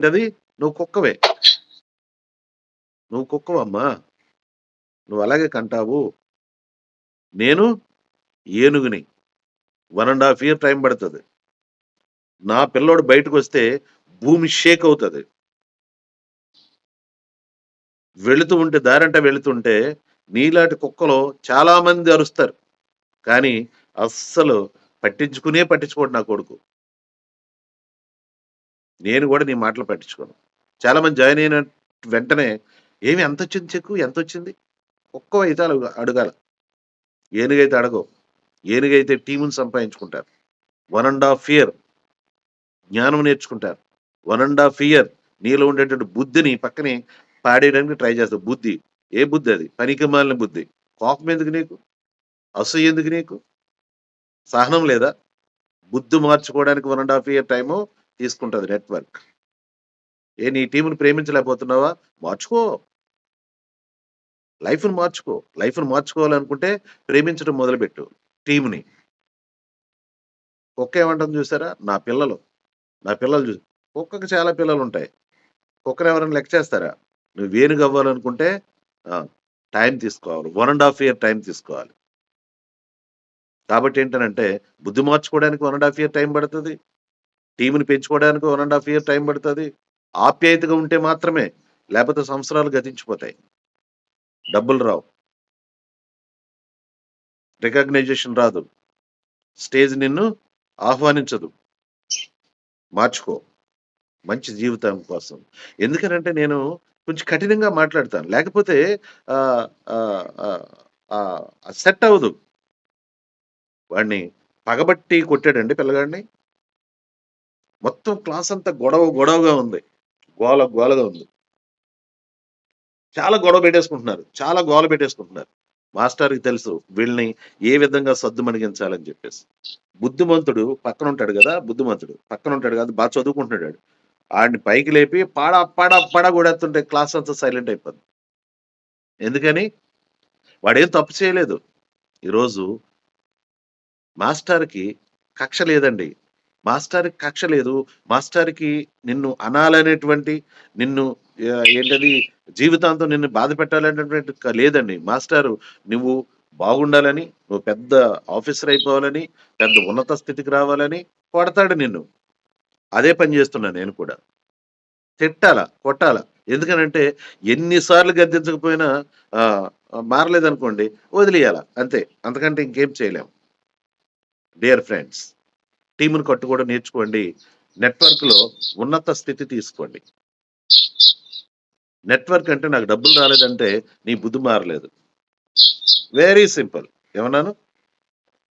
అది నువ్వు కుక్కవే. నువ్వు కుక్కవమ్మా. నువ్వు అలాగే కంటావు. నేను ఏనుగుని. 1 ½ ఇయర్ టైం పడతది. నా పిల్లోడు బయటకొస్తే భూమి షేక్ అవుతది. వెళుతూ ఉంటే దారంట వెళుతుంటే నీలాంటి కుక్కలు చాలా మంది అరుస్తారు. కానీ అస్సలు పట్టించుకోడు నా కొడుకు. నేను గూడా నీ మాటలు పట్టించుకోను. చాలా మంది జాయిన్ అయిన వెంటనే "ఏమి ఎంతొచ్చింది చెక్కు? ఎంతొచ్చింది?" కుక్కవైతే అడగాల. ఏనుగైతే అడగవు. ఏనుగైతే టీముని సంపాదించుకుంటారు. 1 ½ ఇయర్ జ్ఞానం నేర్చుకుంటారు. 1 ½ ఇయర్ నీలో ఉండేటువంటి బుద్ధిని పక్కనే పాడేయడానికి ట్రై చేస్తావు. బుద్ధి. ఏ బుద్ధి అది? పనికిమాలిన బుద్ధి. కోపం ఎందుకు నీకు? అసూయ ఎందుకు నీకు? సహనం లేదా? బుద్ధి మార్చుకోవడానికి 1 ½ ఇయర్ టైము తీసుకుంటది నెట్‌వర్క్. నీ టీమ్‌ని ప్రేమించలేకపోతున్నావా? మార్చుకో. లైఫ్‌ని మార్చుకో. లైఫ్‌ని మార్చుకోవాలనుకుంటే ప్రేమించడం మొదలుపెట్టు టీమ్‌ని. కుక్క ఏమంటుంది చూసారా? నా పిల్లలు కుక్కకి చాలా పిల్లలుంటాయి. కుక్కని ఎవరైనా లెక్క చేస్తారా? నువ్వు ఏనుగవ్వాలనుకుంటే ఆ! టైం తీసుకోవాలి. 1 ½ ఇయర్ టైం తీసుకోవాలి. కాబట్టి ఏంటనంటే బుద్ధి మార్చుకోవడానికి 1 ½ ఇయర్ టైం పడతది. టీమ్‌ని పెంచుకోవడానికి 1 ½ ఇయర్ టైం పడతది. ఆప్యాయతగా ఉంటే మాత్రమే. లేపోతే సంవత్సరాలు గతించిపోతాయి. డబ్బులు రావు. రికగ్నైజేషన్ రాదు. స్టేజ్ నిన్ను ఆహ్వానించదు. మార్చుకో. మంచి జీవితం కోసం. ఎందుకనంటే నేను కొంచెం కఠినంగా మాట్లాడతాను. లేకపోతే ఆహ్, ఆహ్, ఆహ్, ఆహ్, సెట్ అవ్వదు. వాడిని పగబట్టి కొట్టాడండి పిల్లగాడిని. మొత్తం క్లాస్ అంతా గొడవగా ఉంది. గోలగా ఉంది. చాలా గొడవ పెట్టేసుకుంటున్నారు. చాలా గోల పెట్టేసుకుంటున్నారు. మాస్టర్‌కి తెలుసు వీళ్ళని ఏ విధంగా సద్దుమణిగించాలని చెప్పేసి. బుద్ధిమంతుడు పక్కనుంటాడు గదా! బుద్ధిమంతుడు. పక్కనుంటాడు కాదు బా చదువుకుంటున్నాడు ఆడు. ఆడిని పైకి లేపి పడా కొడేస్తుంటే క్లాస్ అంతా సైలెంట్ అయిపోద్ది. ఎందుకని? వాడేం తప్పు చేయలేదు. ఈరోజు మాస్టర్‌కి కక్ష లేదండి. మాస్టర్‌కి కక్ష లేదు. మాస్టర్‌కి నిన్ను అనాలనేటువంటి నిన్ను ఏంటది జీవితాంతం నిన్ను బాధ పెట్టాలనేటువంటి లేదండి. మాస్టారు నువ్వు బాగుండాలని, నువ్వు పెద్ద ఆఫీసర్ అయిపోవాలని, పెద్ద ఉన్నత స్థితికి రావాలని కొడతాడు నిన్ను. అదే పని చేస్తున్నా నేను కూడా. తిట్టాల, కొట్టాల. ఎందుకనంటే ఎన్ని సార్లు గద్దించకపోయినా ఆహ్, మారలేదనుకోండి వదిలేయాల అంతే. అంతకంటే ఇంకేం చేయలేం. డియర్ ఫ్రెండ్స్ టీమ్‌ని కట్టుకోవడం నేర్చుకోండి. నెట్‌వర్క్‌లో ఉన్నత స్థితి తీసుకోండి. నెట్‌వర్క్ అంటే నాకు డబ్బులు రాలేదంటే నీ బుద్ధి మారలేదు. Very simple. ఏమన్నాను?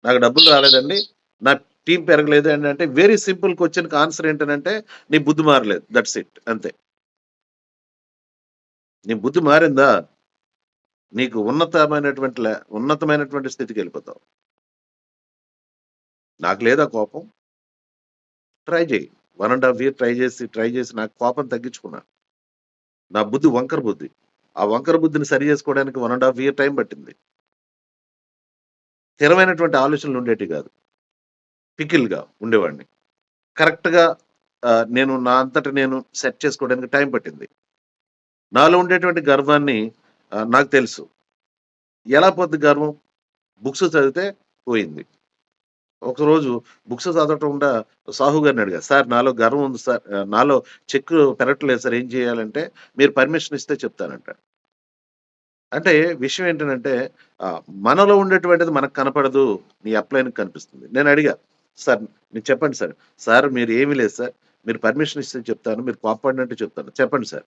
నాకు డబ్బులు రాలేదండి. నా టీమ్ పెరగలేదు అంటే వెరీ సింపుల్ క్వెషన్‌కి ఆన్సర్ ఏంటనంటే నీ బుద్ధి మారలేదు. దట్స్ ఇట్ అంతే. నీ బుద్ధి మారిందా? నీకు ఉన్నతమైనటువంటి స్థితికెళ్ళిపోతావు. నాకు లేదా కోపం? ట్రై చెయ్యి. 1 ½ ఇయర్ ట్రై చేసి నాకు కోపం తగ్గించుకున్నా. నా బుద్ధి వంకర బుద్ధి. ఆ వంకర బుద్ధిని సరి చేసుకోవడానికి 1 ½ ఇయర్ టైం పట్టింది. స్థిరమైనటువంటి ఆలోచనలు ఉండేటివి కాదు. పికిల్‌గా ఉండేవాడిని. కరెక్ట్‌గా నేను నా అంతట నేను సెట్ చేసుకోవడానికి టైం పట్టింది. నాలో ఉండేటువంటి గర్వాన్ని నాకు తెలుసు. ఎలా పోద్ది గర్వం? బుక్స్ చదివితే పోయింది. ఒకరోజు బుక్స్ చదవకుండా సాహు గారిని అడిగా. సార్ నాలో గర్వం ఉంది సార్. నాలో చెక్కు పెరగట్లేదు సార్ ఏం చేయాలంటే, మీరు పర్మిషన్ ఇస్తే చెప్తానంటాడు. అంటే విషయం ఏంటనంటే మనలో ఉండేటువంటిది మనకు కనపడదు. నీ అప్లైన్‌కి కనిపిస్తుంది. నేను అడిగా. సార్ మీరు చెప్పండి సార్. సార్ మీరు ఏమి లేదు సార్. మీరు పర్మిషన్ ఇస్తే చెప్తాను. మీరు కోప్పడినట్టు చెప్తాను. చెప్పండి సార్.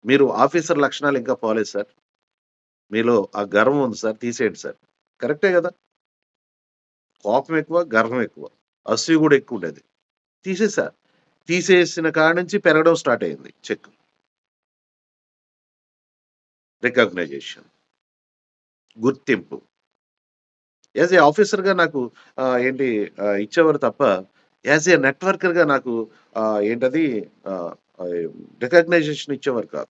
మీరు ఆఫీసర్ లక్షణాలు ఇంకా పోలేదు సార్. మీలో ఆ గర్వం ఉంది సార్ తీసేయండి సార్. కరెక్టే గదా! కోపం ఎక్కువ, గర్వం ఎక్కువ. అసూయ గూడా ఎక్కువుండేది. తీసేసా. తీసేసిన కాడ నుంచి పెరగడం స్టార్ట్ అయింది చెక్. రికగ్నైజేషన్. గుర్తింపు. యాస్ ఎ ఆఫీసర్‌గా నాకు ఏంటి ఇచ్చేవారు తప్ప, యాస్ ఎ నెట్వర్కర్‌గా నాకు ఏంటది ఆహ్, ఆహ్, రికగ్నైజేషన్ ఇచ్చేవారు కాదు.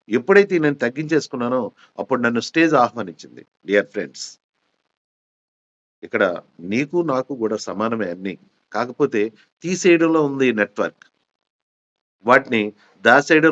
ఎప్పుడైతే నేను తగ్గించేసుకున్నానో, అప్పుడు నన్ను స్టేజ్ ఆహ్వానించింది. డియర్ ఫ్రెండ్స్ ఇక్కడ నీకు, నాకు గూడా సమానమే అన్నీ. కాకపోతే తీసేయడంలో ఉంది నెట్వర్క్. వాటిని దాసేయడం